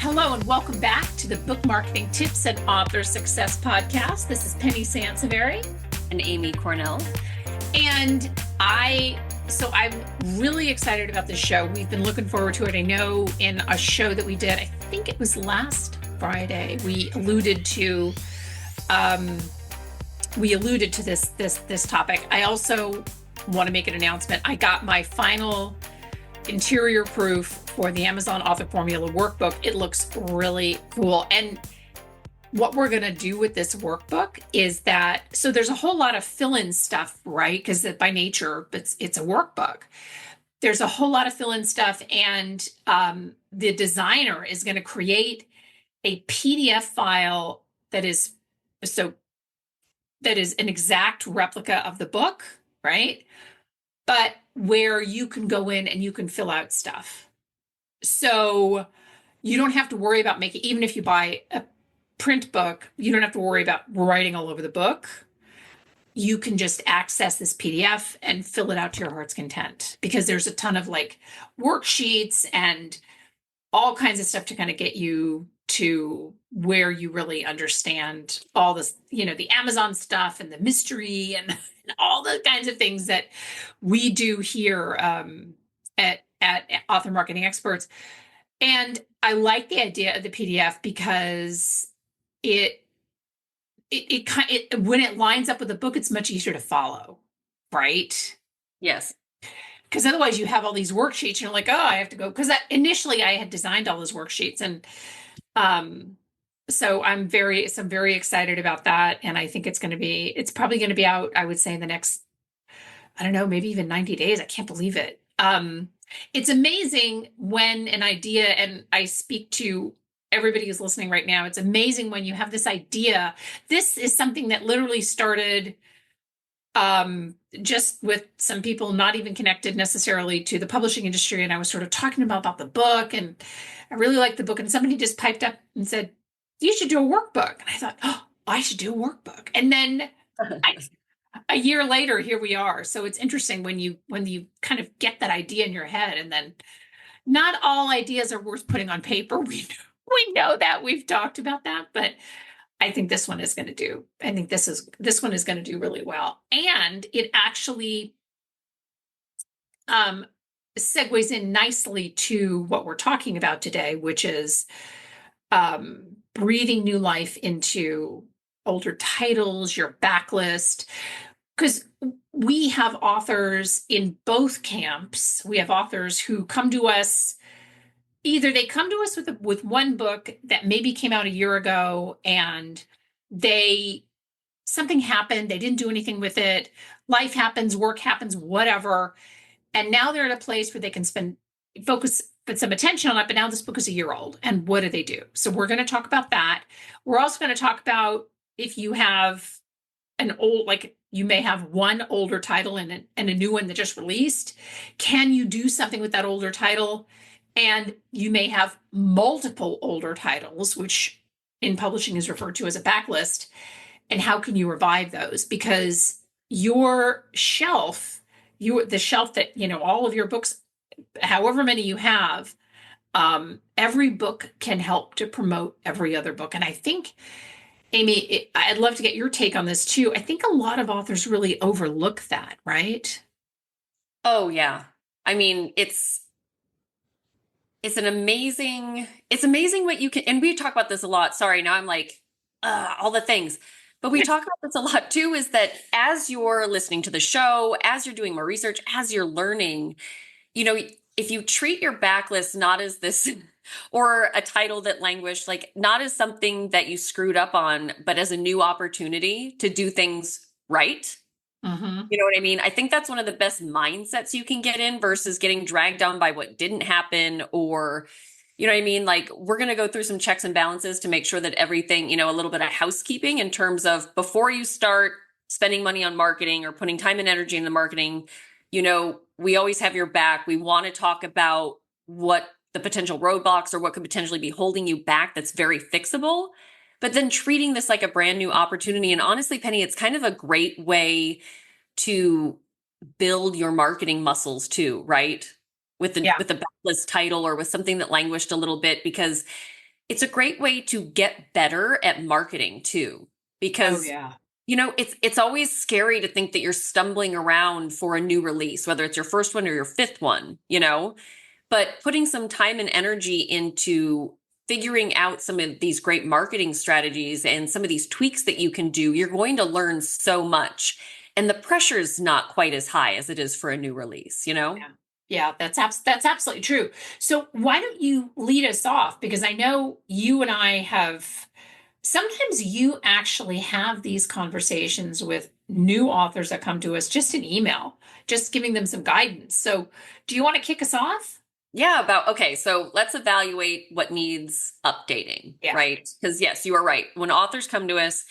Hello and welcome back to the Book Marketing Tips and Author Success Podcast. This is Penny Sansevieri and Amy Cornell. And I'm really excited about this show. We've been looking forward to it. I know in a show that we did, I think it was last Friday, we alluded to this topic. I also want to make an announcement. I got my final interior proof for the Amazon Author Formula workbook. It looks really cool. And what we're going to do with this workbook is that, so there's a whole lot of fill-in stuff, right? Because by nature, it's a workbook. There's a whole lot of fill-in stuff, and the designer is going to create a PDF file that is an exact replica of the book, right? But where you can go in and you can fill out stuff. So you don't have to worry about making, even if you buy a print book, you don't have to worry about writing all over the book. You can just access this PDF and fill it out to your heart's content, because there's a ton of like worksheets and all kinds of stuff to kind of get you to where you really understand all this, the Amazon stuff and the mystery and all the kinds of things that we do here at Author Marketing Experts. And I like the idea of the PDF because it when it lines up with the book, it's much easier to follow, right? Yes. Because otherwise you have all these worksheets and you're like, oh, I have to go. Because initially I had designed all those worksheets, and so I'm very excited about that. And I think it's probably going to be out, I would say, in the next, I don't know, maybe even 90 days. I can't believe it. It's amazing when an idea, and I speak to everybody who's listening right now, it's amazing when you have this idea. This is something that literally started just with some people not even connected necessarily to the publishing industry. And I was sort of talking about the book, and I really liked the book. And somebody just piped up and said, you should do a workbook. And I thought, oh, I should do a workbook. And then a year later, here we are. So it's interesting when you kind of get that idea in your head, and then not all ideas are worth putting on paper. We know that, we've talked about that, but I think this one is going to do. I think this one is going to do really well, and it actually segues in nicely to what we're talking about today, which is breathing new life into older titles, your backlist. Because we have authors in both camps. We have authors who come to us. Either they come to us with one book that maybe came out a year ago, and something happened, they didn't do anything with it, life happens, work happens, whatever, and now they're at a place where they can put some attention on it, but now this book is a year old, and what do they do? So we're going to talk about that. We're also going to talk about if you have you may have one older title and a new one that just released. Can you do something with that older title? And you may have multiple older titles, which in publishing is referred to as a backlist. And how can you revive those? Because your shelf, the shelf that, all of your books, however many you have, every book can help to promote every other book. And I think, Amy, I'd love to get your take on this too. I think a lot of authors really overlook that, right? Oh, yeah. I mean, it's amazing what you can, and we talk about this a lot. Sorry, now I'm like, all the things. But we talk about this a lot too, is that as you're listening to the show, as you're doing more research, as you're learning, if you treat your backlist not as this or a title that languished, like not as something that you screwed up on, but as a new opportunity to do things right. Mm-hmm. You know what I mean? I think that's one of the best mindsets you can get in versus getting dragged down by what didn't happen, or, you know what I mean? Like, we're going to go through some checks and balances to make sure that everything, a little bit of housekeeping in terms of before you start spending money on marketing or putting time and energy into marketing, we always have your back. We want to talk about what the potential roadblocks or what could potentially be holding you back that's very fixable, but then treating this like a brand new opportunity. And honestly, Penny, it's kind of a great way to build your marketing muscles too, right? With the backlist title or with something that languished a little bit, because It's a great way to get better at marketing too, Oh, because yeah. it's always scary to think that you're stumbling around for a new release, whether it's your first one or your fifth one. But putting some time and energy into figuring out some of these great marketing strategies and some of these tweaks that you can do, you're going to learn so much. And the pressure is not quite as high as it is for a new release? Yeah. Yeah, that's absolutely true. So why don't you lead us off? Because I know you and I have sometimes you actually have these conversations with new authors that come to us just in email, just giving them some guidance. So do you want to kick us off? Yeah, okay, so let's evaluate what needs updating, Yeah. right? Because yes, you are right. When authors come to us,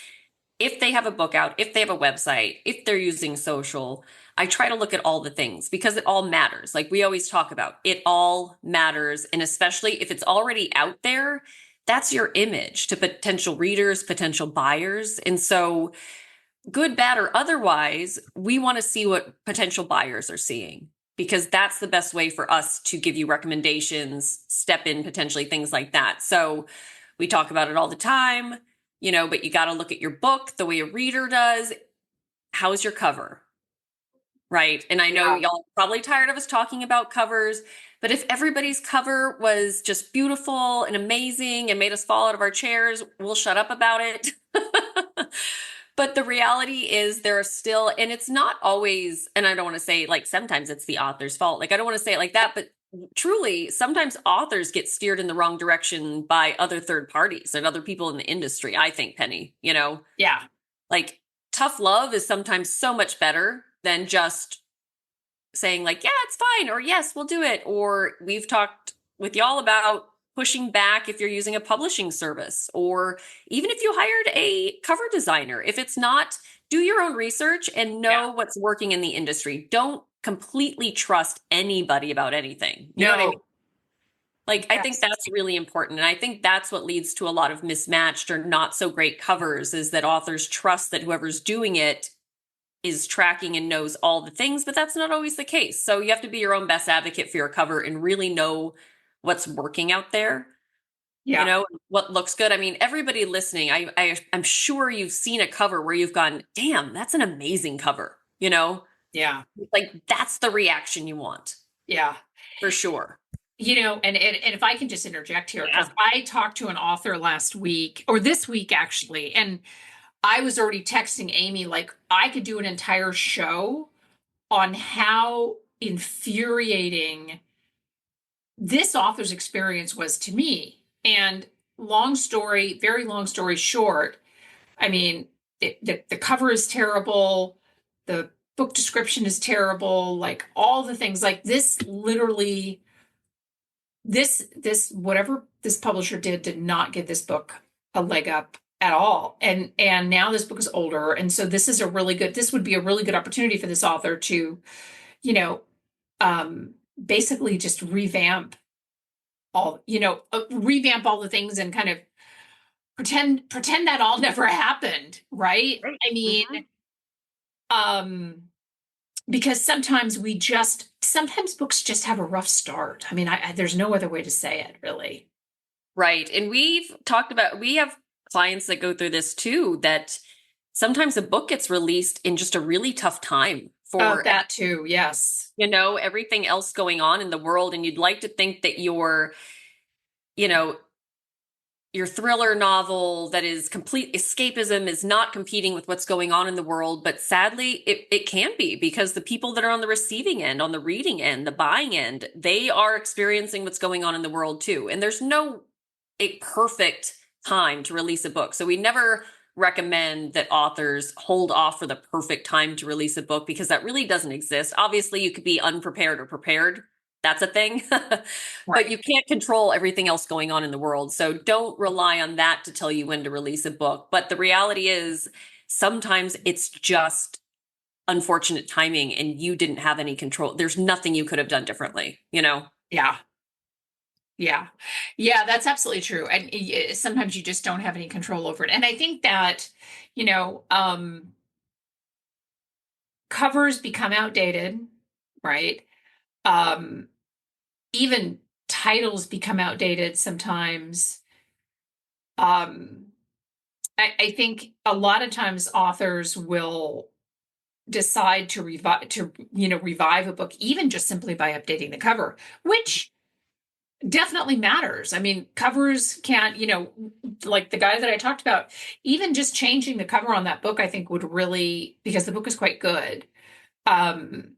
if they have a book out, if they have a website, if they're using social, I try to look at all the things because it all matters. Like we always talk about, it all matters. And especially if it's already out there, that's your image to potential readers, potential buyers. And so, good, bad, or otherwise, we want to see what potential buyers are seeing because that's the best way for us to give you recommendations, step in potentially things like that. So, we talk about it all the time, but you got to look at your book the way a reader does. How's your cover? Right. And I know Yeah. y'all are probably tired of us talking about covers, but if everybody's cover was just beautiful and amazing and made us fall out of our chairs, we'll shut up about it. But the reality is there are still, and it's not always, and I don't want to say like sometimes it's the author's fault. Like I don't want to say it like that, but truly sometimes authors get steered in the wrong direction by other third parties and other people in the industry, I think, Penny. Yeah. Like tough love is sometimes so much better than just saying like, yeah, it's fine, or yes, we'll do it. Or we've talked with y'all about pushing back if you're using a publishing service, or even if you hired a cover designer. If it's not, do your own research and Yeah. know what's working in the industry. Don't completely trust anybody about anything. You know what I mean? No. Like, I think Yes. that's really important. And I think that's what leads to a lot of mismatched or not so great covers is that authors trust that whoever's doing it is tracking and knows all the things, but that's not always the case. So you have to be your own best advocate for your cover and really know what's working out there, Yeah. what looks good. I mean, everybody listening, I'm sure you've seen a cover where you've gone, damn, that's an amazing cover. Yeah. Like that's the reaction you want Yeah. for sure. And if I can just interject here, because Yeah. I talked to an author last week or this week actually, and I was already texting Amy like I could do an entire show on how infuriating this author's experience was to me. And very long story short, I mean, the cover is terrible, the book description is terrible, like all the things like this literally this whatever this publisher did not give this book a leg up at all. And now this book is older, and so this would be a really good opportunity for this author to, you know, basically just revamp all the things and kind of pretend that all never happened, right? Right. I mean, Mhm. um because sometimes books just have a rough start. I mean, there's no other way to say it, really. Right. And we have clients that go through this too, that sometimes a book gets released in just a really tough time Oh, for that too. Yes. everything else going on in the world. And you'd like to think that you know, your thriller novel that is complete escapism is not competing with what's going on in the world. But sadly, it can be because the people that are on the receiving end, on the reading end, the buying end, they are experiencing what's going on in the world too. And there's no a perfect time to release a book. So we never recommend that authors hold off for the perfect time to release a book because that really doesn't exist. Obviously, you could be unprepared or prepared. That's a thing. But Right. you can't control everything else going on in the world. So don't rely on that to tell you when to release a book. But the reality is sometimes it's just unfortunate timing and you didn't have any control. There's nothing you could have done differently. Yeah. Yeah. Yeah, that's absolutely true. And sometimes you just don't have any control over it. And I think that, you know, covers become outdated, right? Um, Even titles become outdated sometimes. Um, I think a lot of times authors will decide to revive a book even just simply by updating the cover, which definitely matters. I mean, covers can't, like the guy that I talked about, even just changing the cover on that book, I think would really, because the book is quite good, um,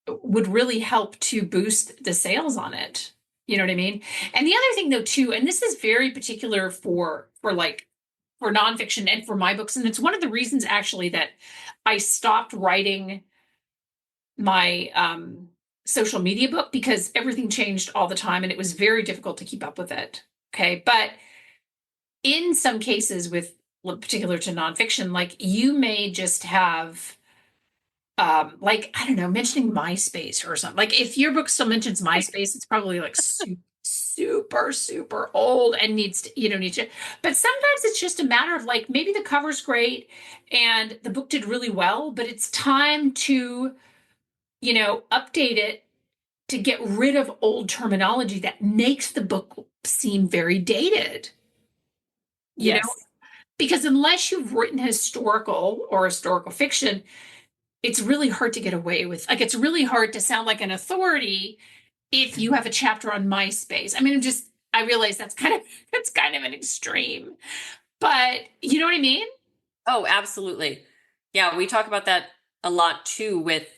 would really help to boost the sales on it. You know what I mean? And the other thing though too, and this is very particular for nonfiction and for my books, and it's one of the reasons actually that I stopped writing my social media book because everything changed all the time and it was very difficult to keep up with it. Okay. But in some cases, with particular to nonfiction, like you may just have, like, I don't know, mentioning MySpace or something. Like if your book still mentions MySpace, it's probably like super, super old and needs to, but sometimes it's just a matter of like maybe the cover's great and the book did really well, but it's time to update it to get rid of old terminology that makes the book seem very dated, you know? Yes. Because unless you've written historical fiction, it's really hard to get away with. Like, it's really hard to sound like an authority if you have a chapter on MySpace. I mean, I realize that's kind of an extreme, but you know what I mean? Oh, absolutely. Yeah, we talk about that a lot too with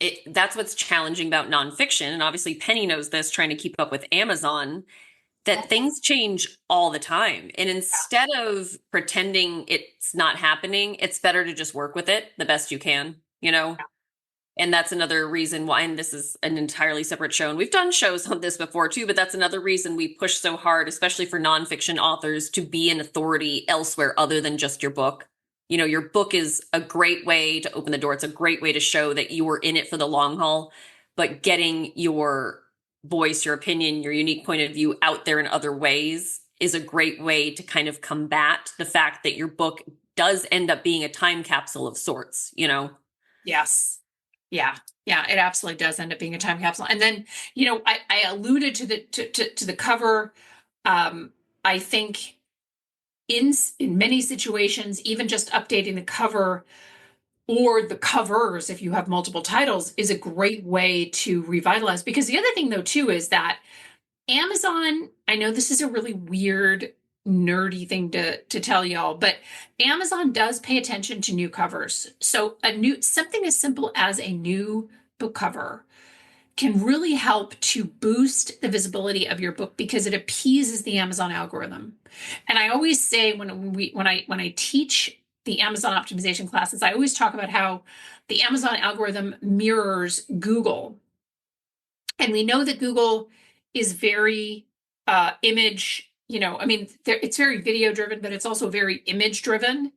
it. That's what's challenging about nonfiction. And obviously Penny knows this, trying to keep up with Amazon, that things change all the time. And instead of pretending it's not happening, it's better to just work with it the best you can, you know? And that's another reason why, and this is an entirely separate show, and we've done shows on this before too, but that's another reason we push so hard, especially for nonfiction authors, to be an authority elsewhere other than just your book. You know, your book is a great way to open the door. It's a great way to show that you were in it for the long haul, but getting your voice, your opinion, your unique point of view out there in other ways is a great way to kind of combat the fact that your book does end up being a time capsule of sorts, you know? Yes. Yeah. Yeah, it absolutely does end up being a time capsule. And then, I alluded to the cover. I think in many situations, even just updating the cover or the covers, if you have multiple titles, is a great way to revitalize. Because the other thing, though, too, is that Amazon, I know this is a really weird, nerdy thing to tell y'all, but Amazon does pay attention to new covers. So something as simple as a new book cover can really help to boost the visibility of your book because it appeases the Amazon algorithm. And I always say when I teach the Amazon optimization classes, I always talk about how the Amazon algorithm mirrors Google. And we know that Google is very image, I mean, it's very video driven, but it's also very image driven.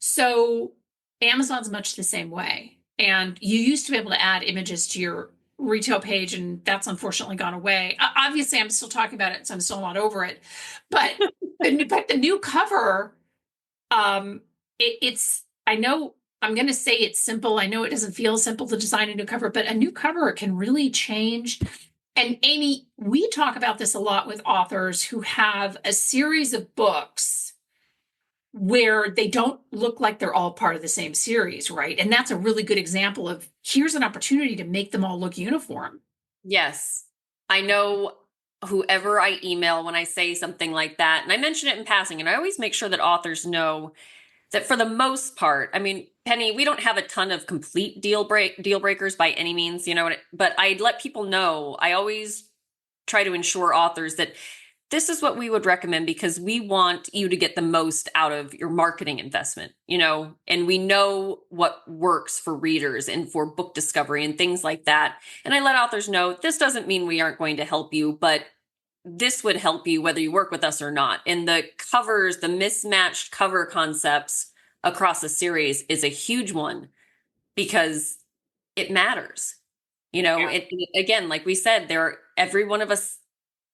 So Amazon's much the same way. And you used to be able to add images to your retail page, and that's unfortunately gone away. Obviously, I'm still talking about it, so I'm still not over it. But the new cover, it's I know I'm going to say it's simple. I know it doesn't feel simple to design a new cover, but a new cover can really change. And Amy, we talk about this a lot with authors who have a series of books where they don't look like they're all part of the same series, right? And that's a really good example of here's an opportunity to make them all look uniform. Yes. I know whoever I email when I say something like that, and I mention it in passing, and I always make sure that authors know that for the most part, I mean, Penny, we don't have a ton of complete deal breakers by any means, you know, but I let people know. I always try to ensure authors that this is what we would recommend because we want you to get the most out of your marketing investment, you know, and we know what works for readers and for book discovery and things like that. And I let authors know this doesn't mean we aren't going to help you, but this would help you whether you work with us or not. And the covers, the mismatched cover concepts across a series is a huge one because it matters. You know, again, like we said, every one of us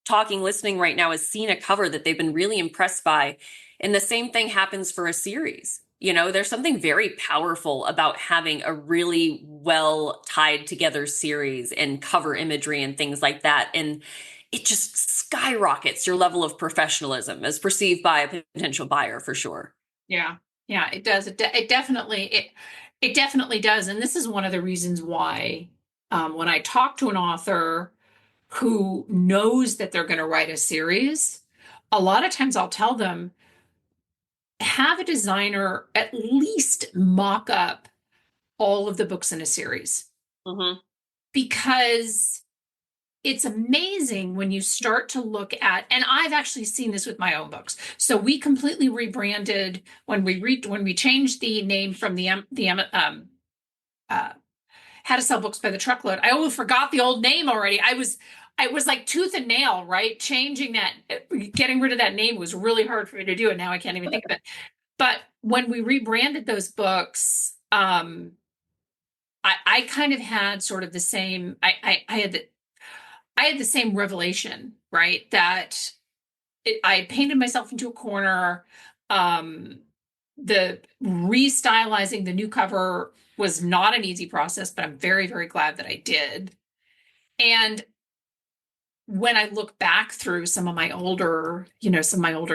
talking, listening right now has seen a cover that they've been really impressed by. And the same thing happens for a series. You know, there's something very powerful about having a really well tied together series and cover imagery and things like that. And it just skyrockets your level of professionalism as perceived by a potential buyer for sure. Yeah. Yeah, it does. It definitely does. And this is one of the reasons why when I talk to an author who knows that they're going to write a series, a lot of times I'll tell them, have a designer at least mock up all of the books in a series. Mm-hmm. Because it's amazing when you start to look at, and I've actually seen this with my own books. So we completely rebranded when we changed the name from uh, How to Sell Books by the Truckload. I almost forgot the old name already. I was like tooth and nail, right? Changing that, getting rid of that name was really hard for me to do, and now I can't even think of it. But when we rebranded those books, I kind of had sort of the same. I had the same revelation, right? That I painted myself into a corner. Um, the restylizing the new cover was not an easy process, but I'm very, very glad that I did. And when I look back through some of my older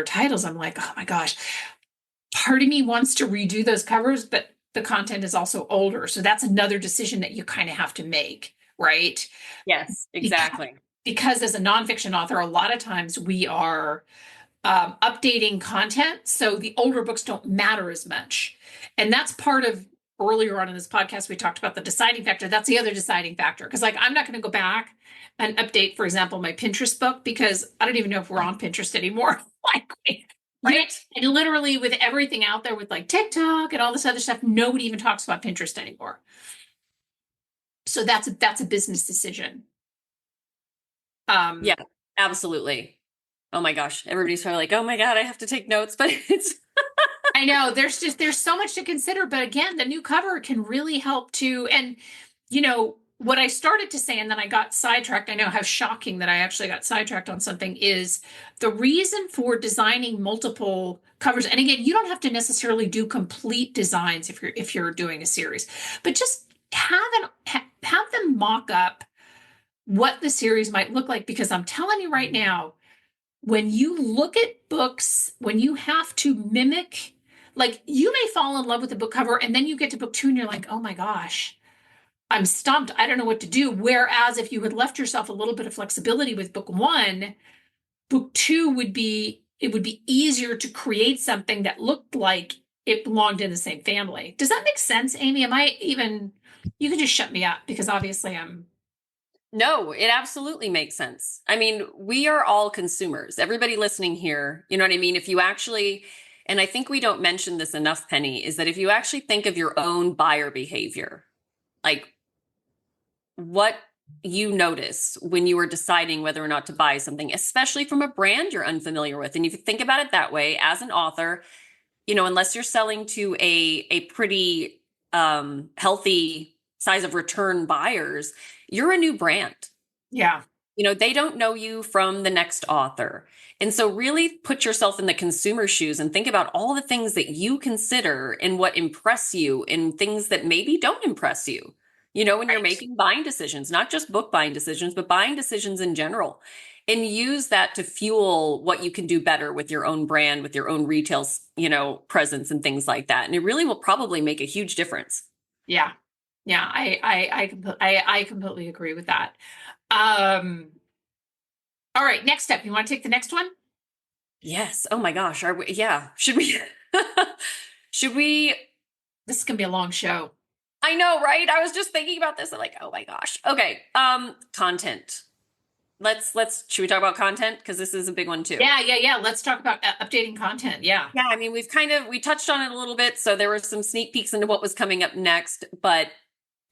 titles, I'm like, oh my gosh, part of me wants to redo those covers, but the content is also older. So that's another decision that you kind of have to make, right? Yes, Because, exactly. because as a nonfiction author, a lot of times we are updating content, so the older books don't matter as much. And that's part of earlier on in this podcast, we talked about the deciding factor. That's the other deciding factor. Because, like, I'm not going to go back and update, for example, my Pinterest book because I don't even know if we're on Pinterest anymore. Like, Right. and literally with everything out there with like TikTok and all this other stuff, nobody even talks about Pinterest anymore. So that's a business decision. Yeah, Um, absolutely. Oh my gosh. Everybody's probably like, oh my God, I have to take notes, but it's I know there's so much to consider, but again, the new cover can really help to, and what I started to say, and then I got sidetracked. I know how shocking that I actually got sidetracked on something is the reason for designing multiple covers. And again, you don't have to necessarily do complete designs if you're doing a series, but just have them mock up what the series might look like. Because I'm telling you right now, when you look at books, when you have to mimic, like you may fall in love with the book cover and then you get to book two and you're like, oh my gosh, I'm stumped. I don't know what to do. Whereas if you had left yourself a little bit of flexibility with book one, book two it would be easier to create something that looked like it belonged in the same family. Does that make sense, Amy? You can just shut me up because obviously I'm, no, it absolutely makes sense. I mean, we are all consumers. Everybody listening here, you know what I mean? If you actually, and I think we don't mention this enough, Penny, is that if you actually think of your own buyer behavior, like what you notice when you are deciding whether or not to buy something, especially from a brand you're unfamiliar with. And if you think about it that way, as an author, unless you're selling to a pretty healthy size of return buyers, you're a new brand. yeah, They don't know you from the next author. And so really put yourself in the consumer shoes and think about all the things that you consider and what impress you and things that maybe don't impress you. When you're right. making buying decisions, not just book buying decisions, but buying decisions in general. And use that to fuel what you can do better with your own brand, with your own retail, presence and things like that. And it really will probably make a huge difference. Yeah. Yeah, I completely agree with that. Um, all right, next step. You want to take the next one? Yes. Oh my gosh. Are we, yeah. Should we, should we, This is gonna be a long show. I know, right? I was just thinking about this. I'm like, oh my gosh. Okay. Content. Should we talk about content? Because this is a big one too. Yeah. Let's talk about updating content. Yeah. Yeah. I mean, we touched on it a little bit. So there were some sneak peeks into what was coming up next, but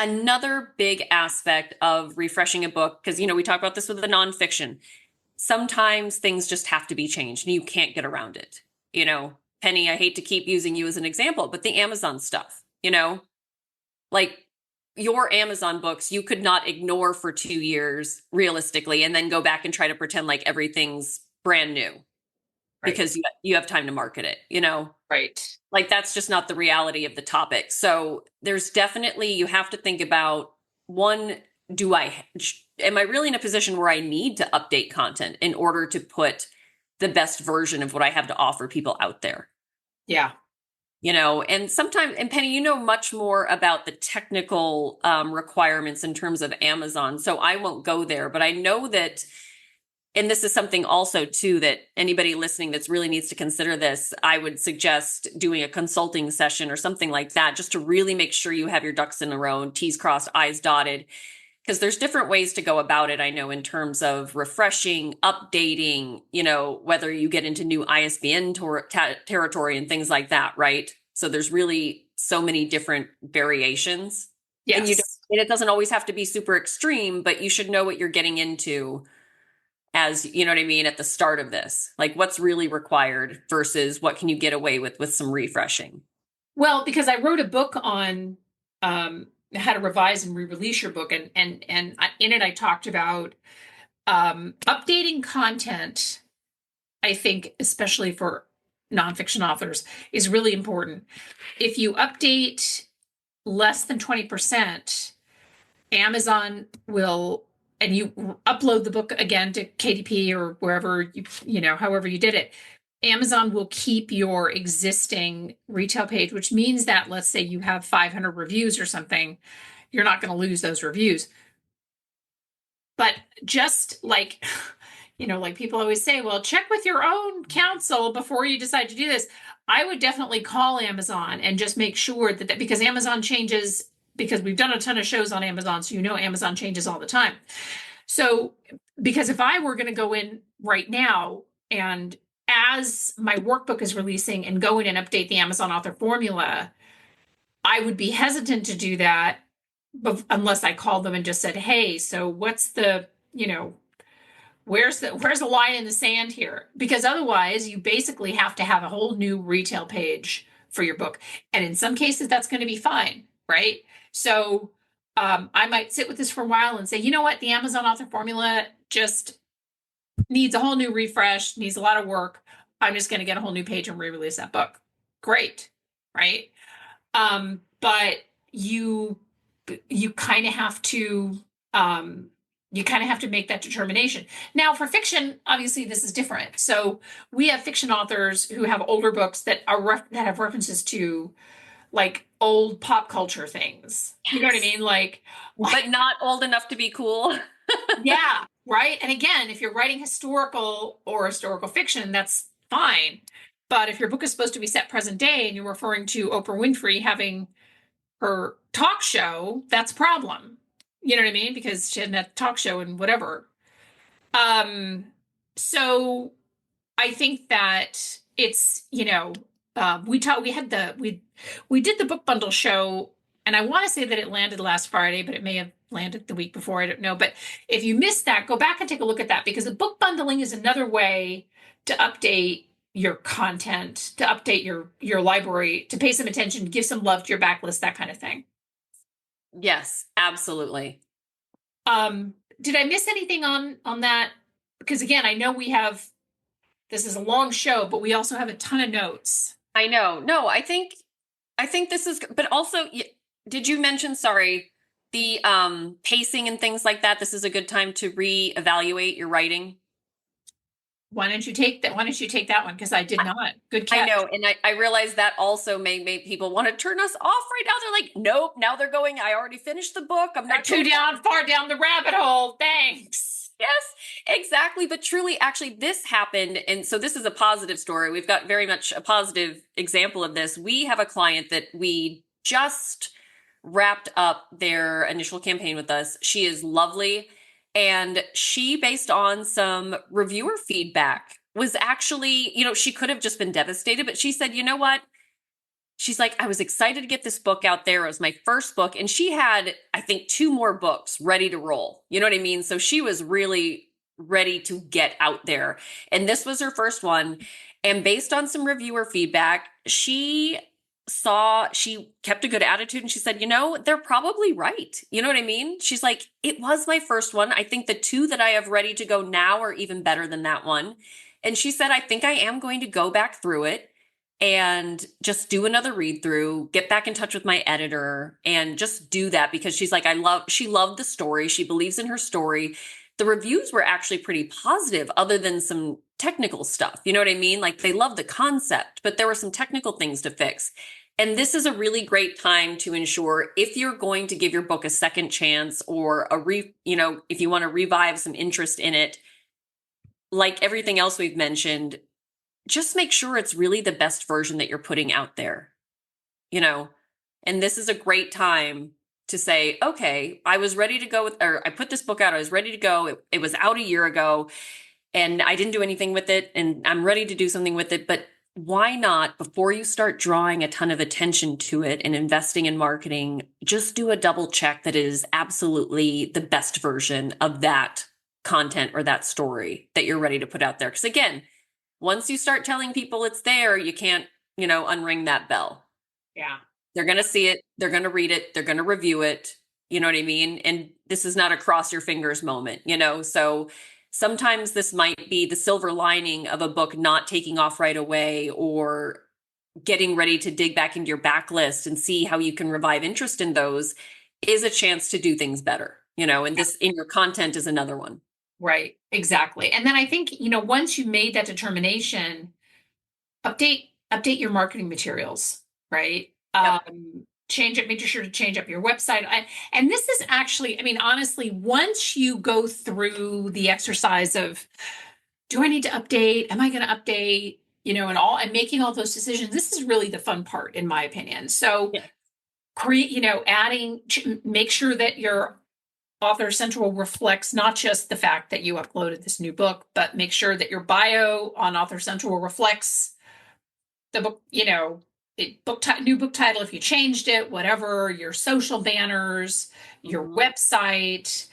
another big aspect of refreshing a book, because, we talk about this with the nonfiction. Sometimes things just have to be changed and you can't get around it. Penny, I hate to keep using you as an example, but the Amazon stuff, like your Amazon books, you could not ignore for 2 years realistically, and then go back and try to pretend like everything's brand new Right. because you have time to market it, Right. like that's just not the reality of the topic. So there's definitely, you have to think about one, am I really in a position where I need to update content in order to put the best version of what I have to offer people out there? Yeah. And sometimes, and Penny, you know much more about the technical requirements in terms of Amazon, so I won't go there, but I know that, and this is something also too that anybody listening that's really needs to consider this, I would suggest doing a consulting session or something like that, just to really make sure you have your ducks in a row, T's crossed, I's dotted, because there's different ways to go about it. I know in terms of refreshing, updating, whether you get into new ISBN territory and things like that, right? So there's really so many different variations. And Yes. and it doesn't always have to be super extreme, but you should know what you're getting into, as you know what I mean, at the start of this, like what's really required versus what can you get away with some refreshing. Well, because I wrote a book on how to revise and re-release your book, and in it I talked about updating content. I think, especially for nonfiction authors, is really important. If you update less than 20%, Amazon will, and you upload the book again to KDP or wherever however you did it, Amazon will keep your existing retail page, which means that, let's say you have 500 reviews or something, you're not going to lose those reviews. But just like, like people always say, well, check with your own counsel before you decide to do this. I would definitely call Amazon and just make sure that because Amazon changes, because we've done a ton of shows on Amazon, so Amazon changes all the time. So, because if I were going to go in right now and as my workbook is releasing and go in and update the Amazon author formula, I would be hesitant to do that unless I called them and just said, hey, so what's the, where's the line in the sand here? Because otherwise you basically have to have a whole new retail page for your book. And in some cases that's going to be fine, right? So I might sit with this for a while and say, you know what, the Amazon author formula just needs a whole new refresh, needs a lot of work. I'm just going to get a whole new page and re-release that book. Great, right? But you kind of have to make that determination. Now, for fiction, obviously this is different. So we have fiction authors who have older books that have references to like old pop culture things. Yes. You know what I mean? But not old enough to be cool. Yeah, right. And again, if you're writing historical fiction, that's fine. But if your book is supposed to be set present day and you're referring to Oprah Winfrey having her talk show, that's a problem. You know what I mean? Because she had a talk show and whatever. So I think that it's, we did the book bundle show, and I want to say that it landed last Friday, but it may have landed the week before. I don't know. But if you missed that, go back and take a look at that, because the book bundling is another way to update your content, to update your library, to pay some attention, give some love to your backlist, that kind of thing. Yes, absolutely. Did I miss anything on that? Because again, I know this is a long show, but we also have a ton of notes. I know. No, I think this is, but also, did you mention, sorry, the pacing and things like that? This is a good time to reevaluate your writing. Why don't you take that? Why don't you take that one? Because I did not. Good catch. I know. And I realize that also may make people want to turn us off right now. They're like, nope, now they're going, I already finished the book. I'm not too far down the rabbit hole. Thanks. Yes, exactly. But truly, actually, this happened. And so this is a positive story. We've got very much a positive example of this. We have a client that we just wrapped up their initial campaign with us. She is lovely. And she, based on some reviewer feedback, was actually, she could have just been devastated, but she said, you know what? She's like, I was excited to get this book out there. It was my first book. And she had, I think, 2 more books ready to roll. You know what I mean? So she was really ready to get out there. And this was her first one. And based on some reviewer feedback, she kept a good attitude, and she said, they're probably right. You know what I mean? She's like, it was my first one. I think the 2 that I have ready to go now are even better than that one. And she said, I think I am going to go back through it and just do another read through, get back in touch with my editor and just do that because she's like, she loved the story. She believes in her story. The reviews were actually pretty positive other than some technical stuff. You know what I mean? Like they love the concept, but there were some technical things to fix. And this is a really great time to ensure if you're going to give your book a second chance or if you want to revive some interest in it, like everything else we've mentioned, just make sure it's really the best version that you're putting out there, you know? And this is a great time to say, okay, I was ready to go or I put this book out. I was ready to go. It was out a year ago and I didn't do anything with it and I'm ready to do something with it. But why not, before you start drawing a ton of attention to it and investing in marketing, just do a double check that it is absolutely the best version of that content or that story that you're ready to put out there. Because again, once you start telling people it's there, you can't, unring that bell. Yeah. They're going to see it. They're going to read it. They're going to review it. You know what I mean? And this is not a cross your fingers moment, So sometimes this might be the silver lining of a book not taking off right away or getting ready to dig back into your backlist and see how you can revive interest in those is a chance to do things better, and this in your content is another one. Right. Exactly. And then I think, once you made that determination, update your marketing materials, right? Yep. Make sure to change up your website. And this is actually, I mean, honestly, once you go through the exercise of, do I need to update? Am I going to update? And making all those decisions, this is really the fun part, in my opinion. So Yeah. make sure that your Author Central reflects not just the fact that you uploaded this new book, but make sure that your bio on Author Central reflects the book, new book title if you changed it, whatever, your social banners, your website,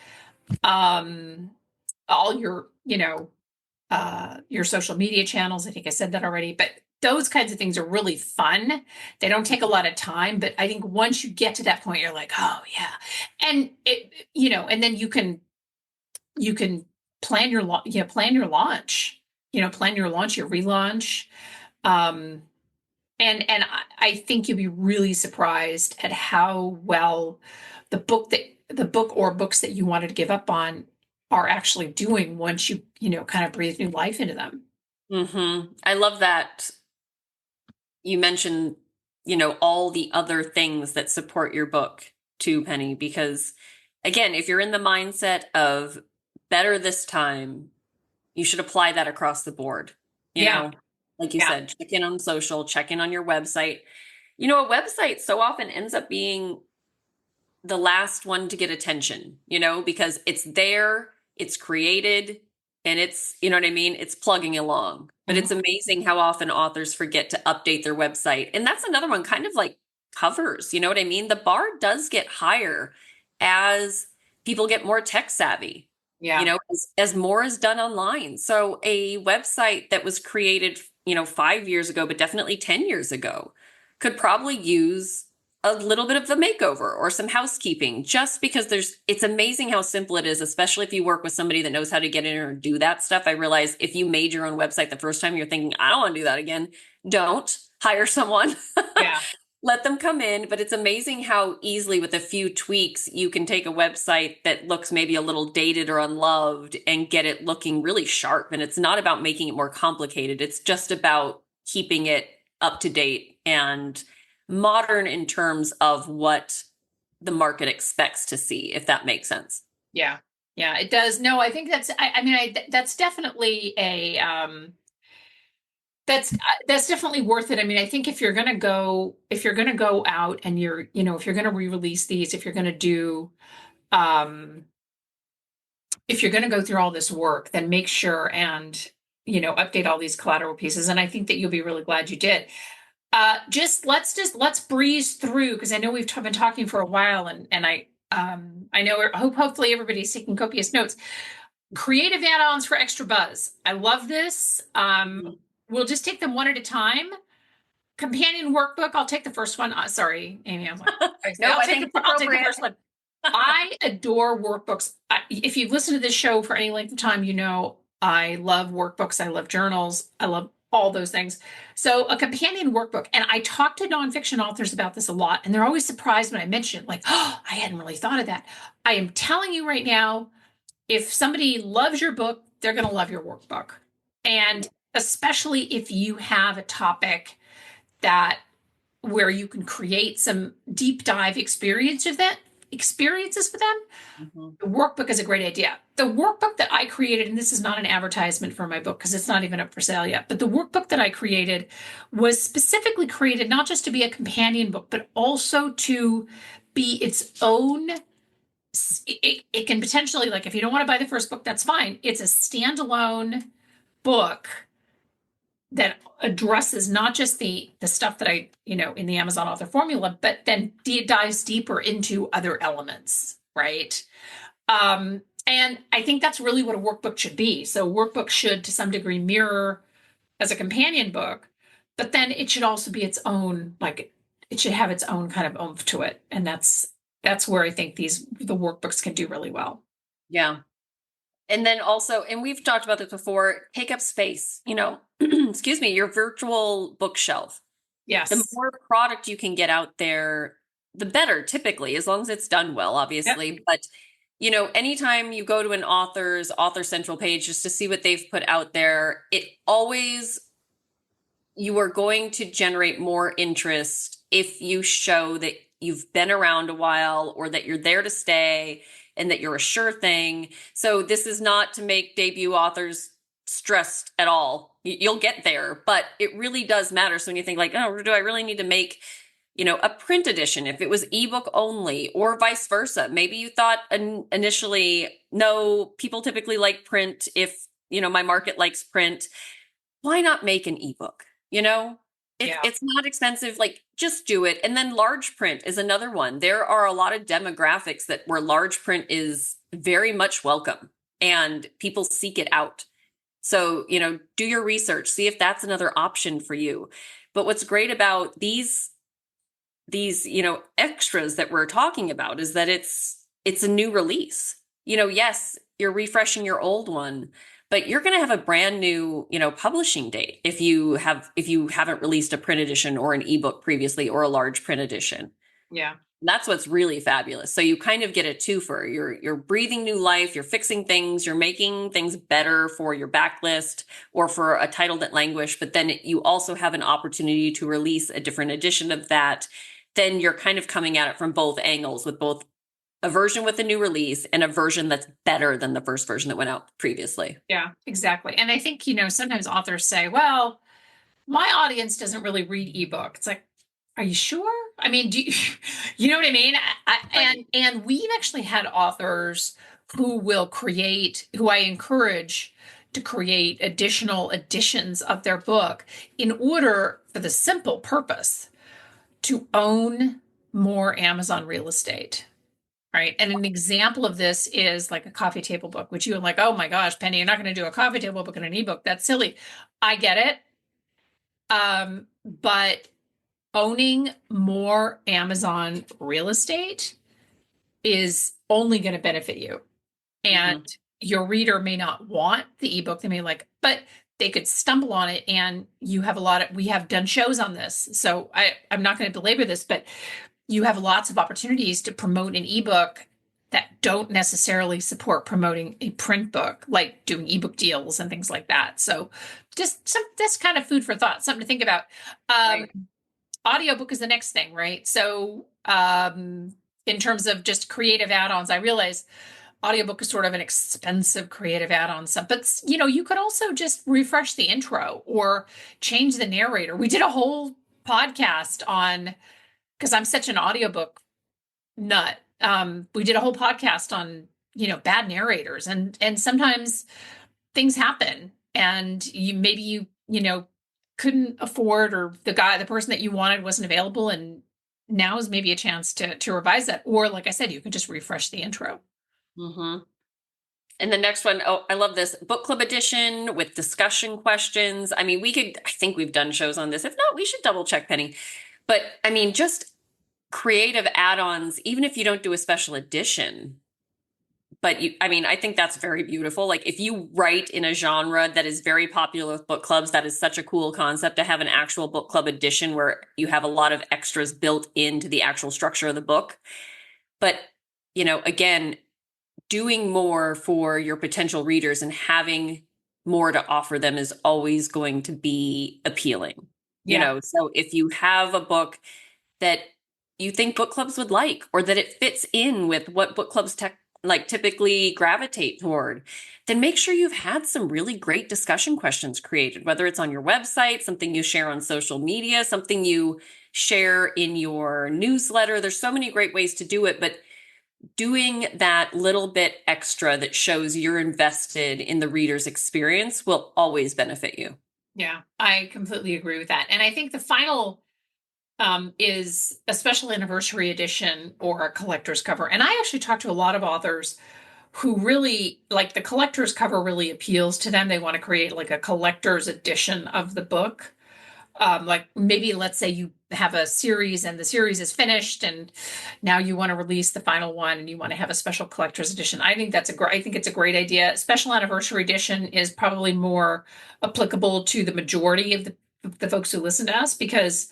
all your social media channels. I think I said that already, but those kinds of things are really fun. They don't take a lot of time, but I think once you get to that point, you're like, oh yeah. And and then you can plan your launch, your relaunch. Um, and I think you'll be really surprised at how well the book or books that you wanted to give up on are actually doing once you kind of breathe new life into them. I love that you mentioned, all the other things that support your book too, Penny, because again, if you're in the mindset of better this time, you should apply that across the board. Yeah. Like you Yeah. said, check in on social, check in on your website. A website so often ends up being the last one to get attention, because it's there, it's created, and it's, you know what I mean? It's plugging along. But it's amazing how often authors forget to update their website. And that's another one, kind of like covers, you know what I mean? The bar does get higher as people get more tech savvy. Yeah. As more is done online. So a website that was created, 5 years ago, but definitely 10 years ago, could probably use a little bit of the makeover or some housekeeping, just because it's amazing how simple it is, especially if you work with somebody that knows how to get in or do that stuff. I realize if you made your own website the first time, you're thinking, I don't want to do that again. Don't hire someone. Yeah. Let them come in. But it's amazing how easily with a few tweaks, you can take a website that looks maybe a little dated or unloved and get it looking really sharp. And it's not about making it more complicated. It's just about keeping it up to date and modern in terms of what the market expects to see, if that makes sense. Yeah. Yeah, it does. No, I think that's definitely that's definitely worth it. I mean, I think if you're going to go out and if you're going to re-release these, if you're going to do, if you're going to go through all this work, then make sure and, update all these collateral pieces. And I think that you'll be really glad you did. Let's breeze through, because I know we've been talking for a while, and I know, hopefully everybody's taking copious notes. Creative add-ons for extra buzz. I love this. We'll just take them one at a time. Companion workbook. I'll take the first one. Sorry, Amy. I'll take the first one. I adore workbooks. If you've listened to this show for any length of time, I love workbooks. I love journals. I love all those things. So a companion workbook, and I talk to nonfiction authors about this a lot, and they're always surprised when I mention it, like, oh, I hadn't really thought of that. I am telling you right now, if somebody loves your book, they're going to love your workbook. And especially if you have a topic that where you can create some deep dive experiences for them, Mhm. the workbook is a great idea. The workbook that I created, and this is not an advertisement for my book because it's not even up for sale yet, but the workbook that I created was specifically created not just to be a companion book, but also to be its own. It can potentially, like, if you don't want to buy the first book, that's fine. It's a standalone book that addresses not just the stuff that I, in the Amazon author formula, but then dives deeper into other elements, right? And I think that's really what a workbook should be. So workbook should to some degree mirror as a companion book, but then it should also be its own, like it should have its own kind of oomph to it. And that's where I think the workbooks can do really well. Yeah. And then also, and we've talked about this before, take up space, excuse me, your virtual bookshelf. The Yes. more product you can get out there, the better, typically, as long as it's done well, Yep. obviously. But, anytime you go to an author's author central page just to see what they've put out there, you are going to generate more interest if you show that you've been around a while or that you're there to stay and that you're a sure thing. So this is not to make debut authors stressed at all. You'll get there, but it really does matter. So when you think like, oh, do I really need to make, a print edition if it was ebook only or vice versa? Maybe you thought initially, no, people typically like print if, my market likes print. Why not make an ebook? You know, Yeah. it's not expensive. Like just do it. And then large print is another one. There are a lot of demographics where large print is very much welcome and people seek it out. So, do your research, see if that's another option for you. But what's great about these, extras that we're talking about is that it's a new release. Yes, you're refreshing your old one, but you're going to have a brand new, publishing date if you haven't released a print edition or an ebook previously or a large print edition. Yeah. That's what's really fabulous. So you kind of get a twofer. You're breathing new life, you're fixing things, you're making things better for your backlist or for a title that languished, but then you also have an opportunity to release a different edition of that. Then you're kind of coming at it from both angles with both a version with a new release and a version that's better than the first version that went out previously. Yeah, exactly. And I think, sometimes authors say, well, my audience doesn't really read ebook. It's like, are you sure? I mean, do you, you know what I mean? Right. And we've actually had authors who I encourage to create additional editions of their book in order for the simple purpose to own more Amazon real estate. Right. And an example of this is like a coffee table book, which you're like, oh my gosh, Penny, you're not going to do a coffee table book and an ebook. That's silly. I get it. But owning more Amazon real estate is only going to benefit you. And Mm-hmm. your reader may not want the ebook. They may like, but they could stumble on it. And we have done shows on this. So I'm not going to belabor this, but you have lots of opportunities to promote an ebook that don't necessarily support promoting a print book, like doing ebook deals and things like that. So that's kind of food for thought, something to think about. Right. Audiobook is the next thing, right? So in terms of just creative add-ons, I realize audiobook is sort of an expensive creative add-on stuff, but you could also just refresh the intro or change the narrator. We did a whole podcast on, because I'm such an audiobook nut. We did a whole podcast on, bad narrators, and sometimes things happen and you couldn't afford, or the person that you wanted wasn't available, and now is maybe a chance to revise that. Or like I said, you can just refresh the intro. Mm-hmm. And the next one, oh, I love this book club edition with discussion questions. I mean, I think we've done shows on this. If not, we should double check, Penny. But I mean, just creative add-ons, even if you don't do a special edition, but I mean, I think that's very beautiful. Like if you write in a genre that is very popular with book clubs, that is such a cool concept to have an actual book club edition where you have a lot of extras built into the actual structure of the book. But, again, doing more for your potential readers and having more to offer them is always going to be appealing. Yeah. So if you have a book that you think book clubs would like, or that it fits in with what book clubs typically gravitate toward, then make sure you've had some really great discussion questions created, whether it's on your website, something you share on social media, something you share in your newsletter. There's so many great ways to do it, but doing that little bit extra that shows you're invested in the reader's experience will always benefit you. Yeah, I completely agree with that. And I think the final is a special anniversary edition or a collector's cover. And I actually talked to a lot of authors who really like the collector's cover really appeals to them. They want to create like a collector's edition of the book. Like maybe let's say you have a series and the series is finished and now you want to release the final one and you want to have a special collector's edition. I think it's a great idea. Special anniversary edition is probably more applicable to the majority of the folks who listen to us because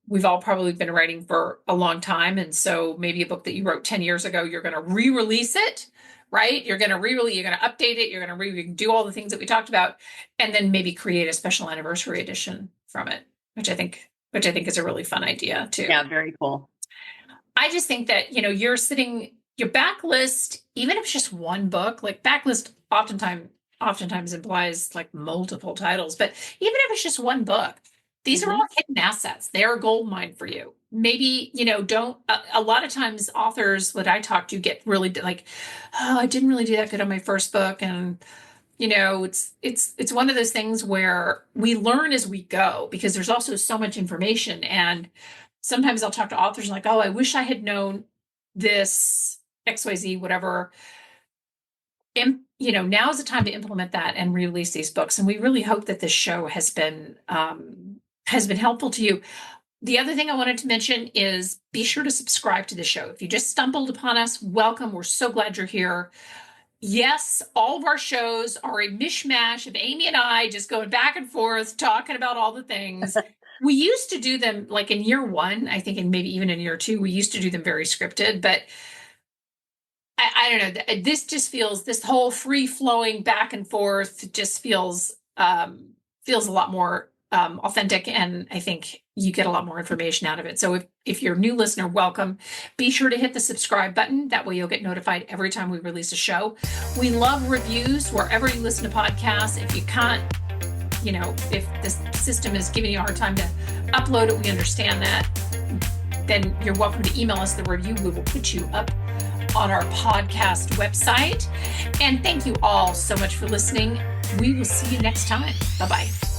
we've all probably been writing for a long time. And so maybe a book that you wrote 10 years ago, you're going to re-release it, right? You're going to update it. You're going to do all the things that we talked about, and then maybe create a special anniversary edition from it, which I think is a really fun idea too. Yeah, very cool. I just think that, your backlist, even if it's just one book, like backlist oftentimes implies like multiple titles, but even if it's just one book, these are all hidden assets. They're a gold mine for you. Maybe, a lot of times authors that I talk to get really like, oh, I didn't really do that good on my first book. And, it's one of those things where we learn as we go because there's also so much information. And sometimes I'll talk to authors like, oh, I wish I had known this XYZ, whatever. And, now is the time to implement that and release these books. And we really hope that this show has been helpful to you. The other thing I wanted to mention is be sure to subscribe to the show. If you just stumbled upon us, welcome. We're so glad you're here. Yes, all of our shows are a mishmash of Amy and I just going back and forth, talking about all the things. We used to do them like in year one, I think, and maybe even in year two, we used to do them very scripted, but I don't know. This whole free flowing back and forth just feels a lot more authentic, and I think you get a lot more information out of it. So if you're a new listener, welcome. Be sure to hit the subscribe button. That way you'll get notified every time we release a show. We love reviews wherever you listen to podcasts. If you can't, if the system is giving you a hard time to upload it, we understand that. Then you're welcome to email us the review. We will put you up on our podcast website. And thank you all so much for listening. We will see you next time. Bye-bye.